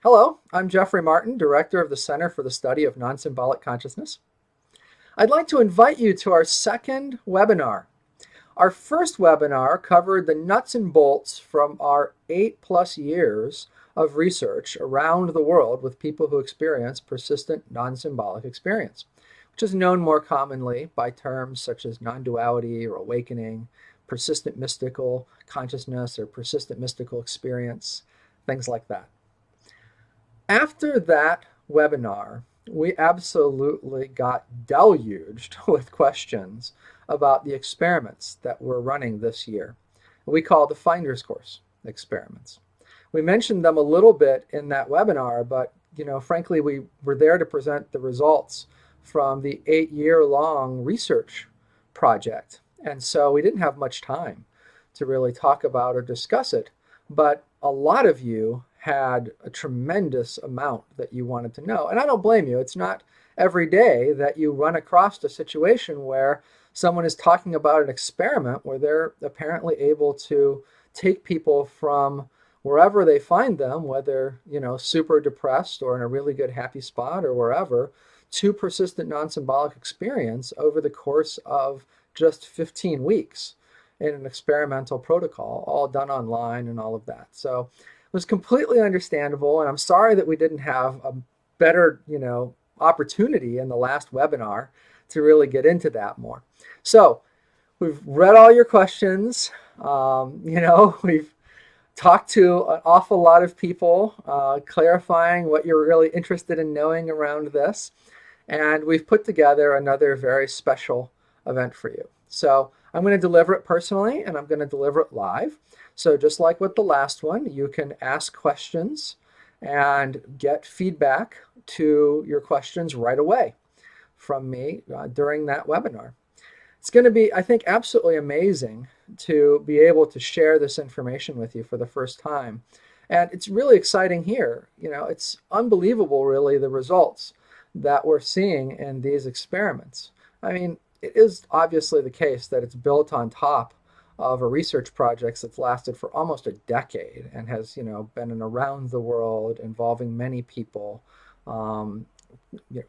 Hello, I'm Jeffrey Martin, Director of the Center for the Study of Non-Symbolic Consciousness. I'd like to invite you to our second webinar. Our first webinar covered the nuts and bolts from our 8+ years of research around the world with people who experience persistent non-symbolic experience, which is known more commonly by terms such as non-duality or awakening, persistent mystical consciousness or persistent mystical experience, things like that. After that webinar, we absolutely got deluged with questions about the experiments that we're running this year. We call the Finder's Course experiments. We mentioned them a little bit in that webinar, but frankly, we were there to present the results from the 8-year-long research project. And so we didn't have much time to really talk about or discuss it, but a lot of you had a tremendous amount that you wanted to know. And I don't blame you. It's not every day that you run across a situation where someone is talking about an experiment where they're apparently able to take people from wherever they find them, whether, super depressed or in a really good happy spot or wherever, to persistent non-symbolic experience over the course of just 15 weeks in an experimental protocol, all done online and all of that. So it was completely understandable, and I'm sorry that we didn't have a better, opportunity in the last webinar to really get into that more. So we've read all your questions. We've talked to an awful lot of people, clarifying what you're really interested in knowing around this, and we've put together another very special event for you. So I'm going to deliver it personally, and I'm going to deliver it live. So just like with the last one, you can ask questions and get feedback to your questions right away from me during that webinar. It's going to be, I think, absolutely amazing to be able to share this information with you for the first time. And it's really exciting here. It's unbelievable, really, the results that we're seeing in these experiments. I mean, it is obviously the case that it's built on top of a research project that's lasted for almost a decade and has, been around the world, involving many people, over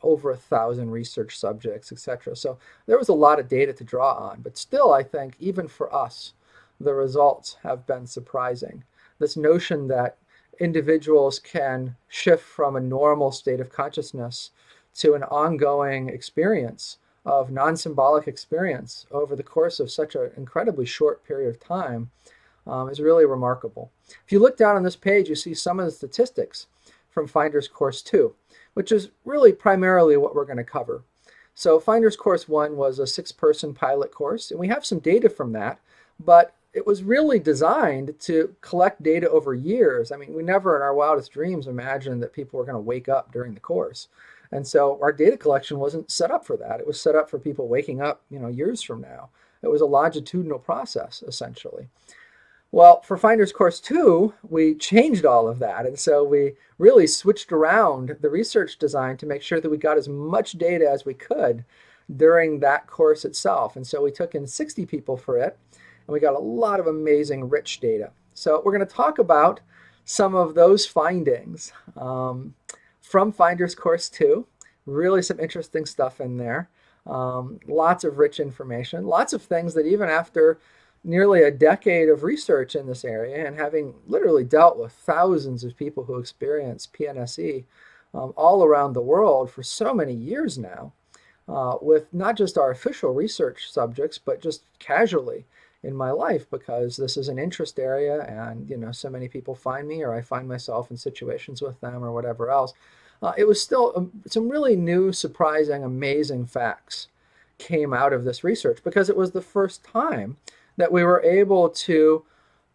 1,000 research subjects, etc. So there was a lot of data to draw on, but still, I think, even for us, the results have been surprising. This notion that individuals can shift from a normal state of consciousness to an ongoing experience of non-symbolic experience over the course of such an incredibly short period of time is really remarkable. If you look down on this page, you see some of the statistics from Finder's Course 2, which is really primarily what we're going to cover. So Finder's Course 1 was a 6-person pilot course, and we have some data from that, but it was really designed to collect data over years. I mean, we never in our wildest dreams imagined that people were going to wake up during the course. And so our data collection wasn't set up for that. It was set up for people waking up, years from now. It was a longitudinal process, essentially. Well, for Finder's Course 2, we changed all of that. And so we really switched around the research design to make sure that we got as much data as we could during that course itself. And so we took in 60 people for it, and we got a lot of amazing, rich data. So we're going to talk about some of those findings from Finder's Course 2. Really some interesting stuff in there. Lots of rich information. Lots of things that even after nearly a decade of research in this area and having literally dealt with thousands of people who experience PNSE all around the world for so many years now, with not just our official research subjects, but just casually in my life, because this is an interest area and so many people find me or I find myself in situations with them or whatever else. It was still some really new, surprising, amazing facts came out of this research, because it was the first time that we were able to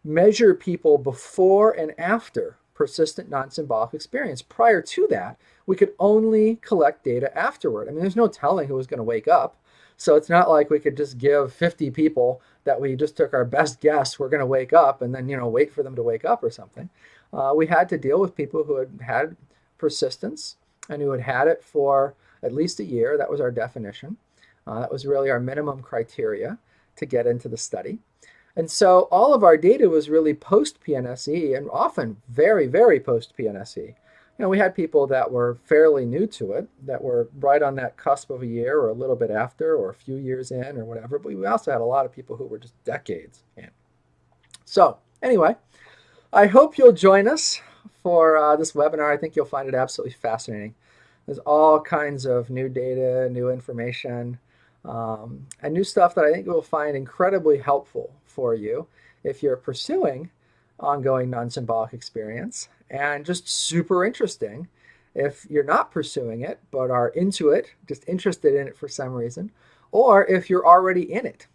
measure people before and after persistent non-symbolic experience. Prior to that, we could only collect data afterward. I mean, there's no telling who was going to wake up. So it's not like we could just give 50 people that we just took our best guess we're going to wake up and then, wait for them to wake up or something. We had to deal with people who had had persistence and who had had it for at least a year. That was our definition. That was really our minimum criteria to get into the study. And so all of our data was really post-PNSE, and often very, very post-PNSE. we had people that were fairly new to it, that were right on that cusp of a year or a little bit after or a few years in or whatever. But we also had a lot of people who were just decades in. So anyway, I hope you'll join us for this webinar. I think you'll find it absolutely fascinating. There's all kinds of new data, new information, and new stuff that I think you'll find incredibly helpful for you if you're pursuing ongoing non-symbolic experience, and just super interesting if you're not pursuing it but are into it, just interested in it for some reason, or if you're already in it